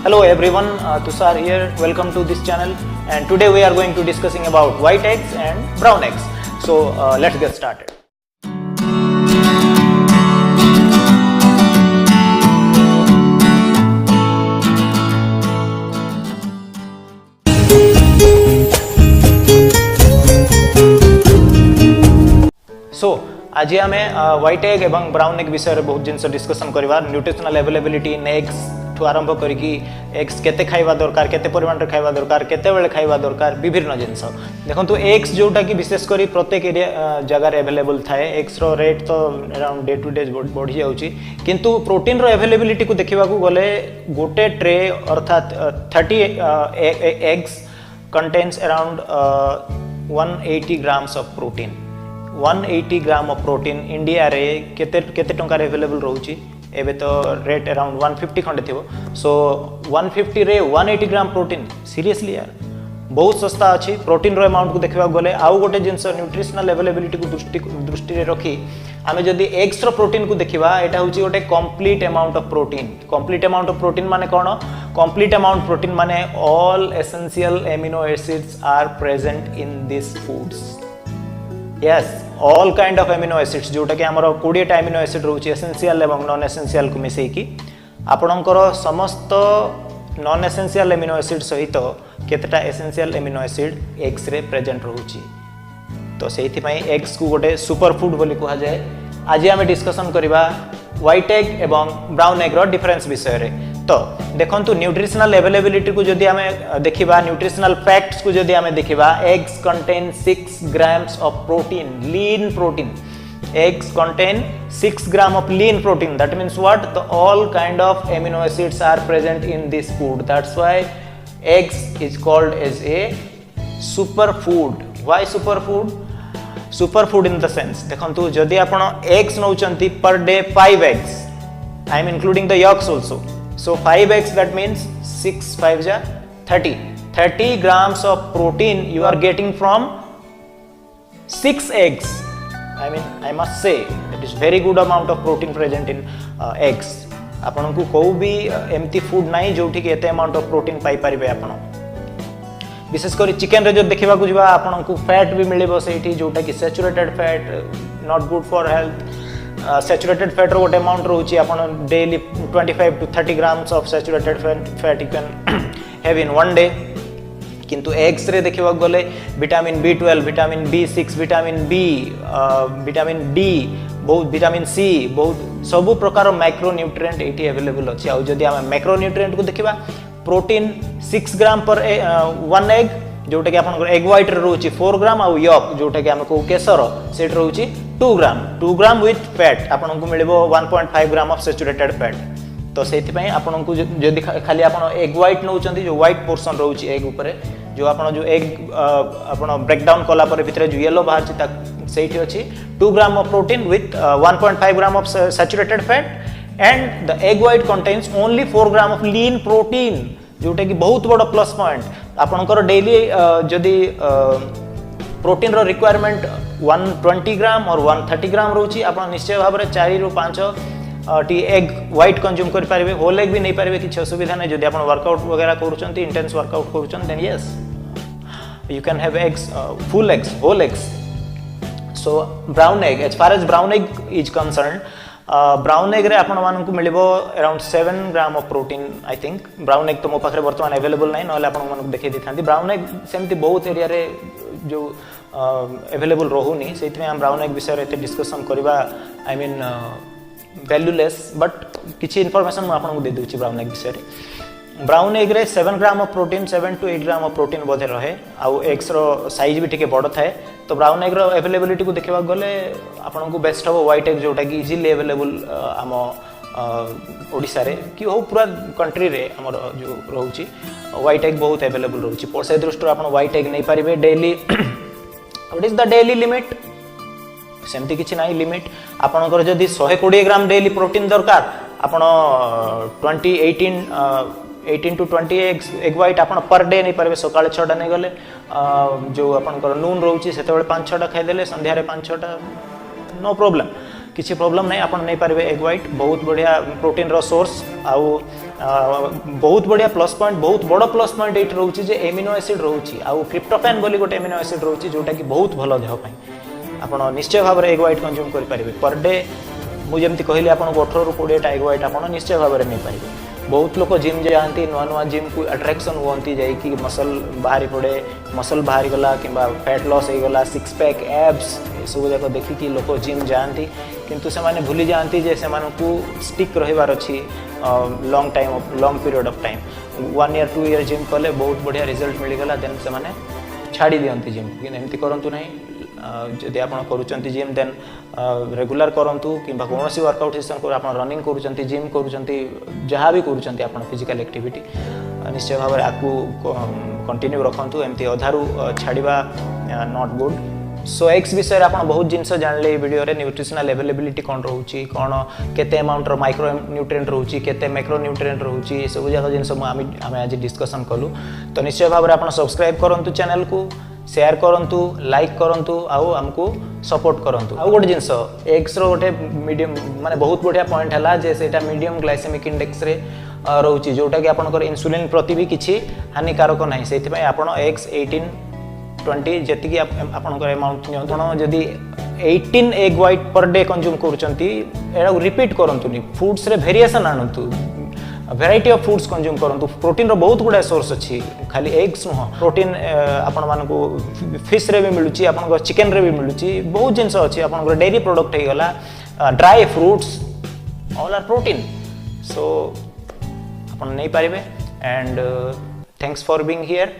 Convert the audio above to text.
Hello everyone, Tushar here. Welcome to this channel, and today we are going to discussing about white eggs and brown eggs. So let's get started. So आज आम white egg एवं brown egg विषय बहुत जिन discussion करवा nutritional availability इन eggs ठू आरंभ करिकी eggs केते खाइबा दरकार केते परिमाण रे खाइबा दरकार केते बेले खाइबा दरकार विभिन्न जिंस देखंतु एग्स जोटा कि विशेष करी प्रत्येक एरिया जगह रे अवेलेबल थाए एग्स रो रेट तो अराउंड डे टू डे बढ़ी जाउची किंतु प्रोटीन रो अवेलेबिलिटी को देखिबा को गले गोटे ट्रे अर्थात 30 eggs contains around 180 grams of protein 180 gram of protein India रे केते टंका रे अवेलेबल रहउची एबे तो रेट अराउंड 150 खंडे थिबो सो 150 रे 180 ग्राम प्रोटीन सीरियसली यार बहुत सस्ता अछि प्रोटीन रो अमाउंट को देखबा गले आउ गोटे जिंस न्यूट्रिशनल अवेलेबिलिटी को दृष्टि रे रखी आमे जदी एग्स रो प्रोटीन को देखिबा एटा होची गोटे complete amount of protein complete amount of protein माने कोन कंप्लीट अमाउंट प्रोटीन माने all essential amino acids are present in this foods yes all kind of amino acids जोटा कि हमर 20 टा एमिनो एसिड रहउची एसेंशियल एवं नॉन एसेंशियल को मिसई की आपणकर समस्त नॉन एसेंशियल एमिनो एसिड सहित केतेटा एसेंशियल एमिनो एसिड एग्स रे प्रेजेंट रहउची तो सेहिथि पई एग्स को गोटे सुपर फूड बोली कहा जाय आज हम डिस्कशन करबा व्हाइट एग एवं ब्राउन एग रो डिफरेंस विषय रे तो देखंतु न्यूट्रिशनल अवेलेबिलिटी को जदि हमें देखिबा न्यूट्रिशनल फैक्ट्स को जदि हमें देखिबा eggs contain 6 grams of protein lean protein eggs contain 6 gram of lean protein that means what the all kind of amino acids are present in this food that's why eggs is called as a superfood why superfood in the sense देखंतु जदि आपण eggs नउचंती per day 5 eggs I am including the yolks also so 5 eggs that means 6 5 ja 30 grams of protein you are getting from 6 eggs I mean I must say it is very good amount of protein present in eggs आपन को को भी एमती food नाही जोठी के एते amount of protein पाई परिबे आपन विशेष कर चिकन रे जो देखिबा को जिबा आपन को फैट भी मिलेबो सेठी जोटा कि saturated fat not good for health saturated fat रो गोटे अमाउंट रहउची आपन daily 25 to 30 grams of saturated fat you can have in one day किंतु एग्स रे देखिबा गले vitamin B12 vitamin B6 vitamin B vitamin D बहुत विटामिन C बहुत सब प्रकार मैक्रो न्यूट्रिएंट एटी अवेलेबल अछि आ जदी हम मैक्रो न्यूट्रिएंट को देखिबा प्रोटीन 6 ग्राम पर 1 एग जोटा कि आपन एग व्हाइट रे रहउची 4 ग्राम आ यॉक जोटा कि हम को केसर सेट रहउची 2 ग्राम विथ फैट आपन को मिलबो 1.5 ग्राम ऑफ सैचुरेटेड फैट तो सेति पई आपन को जदी खाली आपन एग व्हाइट नउचंती जो व्हाइट पोर्शन रहउची एग ऊपर जो आपन जो एग आपन ब्रेक डाउन कला पर भितरे जो येलो बाहर ता सेठी अछि 2 ग्राम of protein with 1.5 gram of saturated fat and the egg white contains only 4 gram of lean protein जोटा कि बहुत बड़ प्लस पॉइंट आपनकर डेली जदी प्रोटीन रो रिक्वायरमेंट 120 ग्राम और 130 ग्राम रहउची आपन निश्चय भाबरे 4 ରୁ 5 टी एग व्हाइट कंज्यूम कर पारिबे होल एग भी नहीं पारिबे किछ असुविधा नै जदी आपण वर्कआउट वगैरह करूचंती इंटेंस वर्कआउट करूचंती then yes you can have eggs full eggs whole eggs so brown egg as far as brown egg is concerned brown egg रे आपण मान को मिलिबो around 7 gram of protein I think brown egg तो मो पाखरे वर्तमान अवेलेबल नै नले आपण मान को देखै दिथांती ब्राउन एग सेमती बहुत एरिया रे जो अवेलेबल रहउनी सेति में हम ब्राउन एग विषय रे डिस्कशन करबा आई मीन वैल्यूलेस बट किछि इंफॉर्मेशन म आपन को दे दोछि ब्राउन एग विषय रे ब्राउन एग रे 7 gram of protein 7 to 8 gram of protein बोधे रहे आ एग्स रो साइज भी ठीके बड़ थाए तो ब्राउन एग रो अवेलेबिलिटी को देखबा गले आपन को बेस्ट हो व्हाइट एग जोटा कि इजीली अवेलेबल हम ओडिसा रे कि हो पूरा कंट्री रे हमर जो रहउची व्हाइट एग बहुत अवेलेबल रहउची पर से दृष्टि आपन व्हाइट एग नै पारिबे daily what is the daily limit सेमती किछि नाही लिमिट आपनकर जदी 120 ग्राम डेली प्रोटीन दरकार आपण 18 to 20 एग व्हाइट आपण पर डे नहीं पारबे सकाळे 6टा नै गले जो आपनकर नून रहउची सेतेबेले 5-6टा खाइ देले संध्या रे 5-6टा नो प्रॉब्लम किछि प्रॉब्लम नै आपण नै पारबे एग व्हाइट बहुत बढ़िया प्रोटीन रो सोर्स आउ बहुत बढ़िया प्लस पॉइंट बहुत बड़ प्लस पॉइंट ये रोचे जे एमिनो एसिड रोचे आउ ट्रिप्टोफैन बोली गोटे एमिनो एसिड रोचे जोटा कि बहुत भल देह आप निश्चय भाव में एग व्हाइट कंज्यूम करेंगे पर डे मुझे कहली आपको 18 ରୁ 20टा एग व्हाइट आप निश्चय भाव में नहीं पारे। बहुत लोग जिम जाती नुआ नुआ जिम को अट्रैक्शन हुई जाकि मसल बाहरी पड़े मसल बाहरी गला कि फैट लॉस हो गला सिक्स पैक एब्स सब जाक देखिकी लोग जिम जाती किंतु से माने भूली जाती जे से को स्टिक रहिबार अछि long time long period of time 1 year 2 year gym कले बहुत बढ़िया रिजल्ट मिलगला देन से माने छाड़ी दियंती जिम कि एमती करंतु नहीं जदि आप करूँ जिम देन रेगुलर करूँ कि कौन वर्कआउट सेशन कर आप रनिंग करूँ जिम करूँ जहाँ भी करूँ फिजिकल एक्टिविटी निश्चय भाव में आपको कंटिन्यू रखु एमती अधारू छाड़ा नॉट गुड। सो एग्स विषय आप बहुत जिनस जानले वीडियो रे न्यूट्रिशनल अवेलेबिलिटी कौन रोचे कौन केते अमाउंट माइक्रो न्यूट्रिएंट रोचे केते मैक्रो न्यूट्रिएंट रोचे सब जाक जिनस आम आज डिस्कसन कलु। तो निश्चय भाव में आप सब्सक्राइब करूँ चैनल को शेयर करूँ लाइक करूँ आउ आमको सपोर्ट करूँ। आउ गोटे जिनस एग्स गोटे मीडियम माने बहुत बढ़िया पॉइंट है जे सेटा मीडियम ग्लाइसेमिक इंडेक्स रे रोचे जोटा कि आपनकर इंसुलिन प्रति भी किसी हानिकारक ना से आप एग्स 18-20 जी आपंकर अमाउंट निदी 18 egg white per day consume कर रिपीट करूँ फूड्स रे वेरिएशन आणतु भेराइटी ऑफ फूड्स कंज्यूम करूँ। प्रोटीन रो बहुत गुड़ा सोर्स अच्छी खाली एग्स नुह प्रोटीन आपण मानकु फिश रे भी मिलुची आपन चिकन रे भी मिलुची बहुत जिनस अच्छी आपन डेयरी प्रोडक्ट हो गला dry fruits all are protein so अपन नहीं पारे and thanks for being here.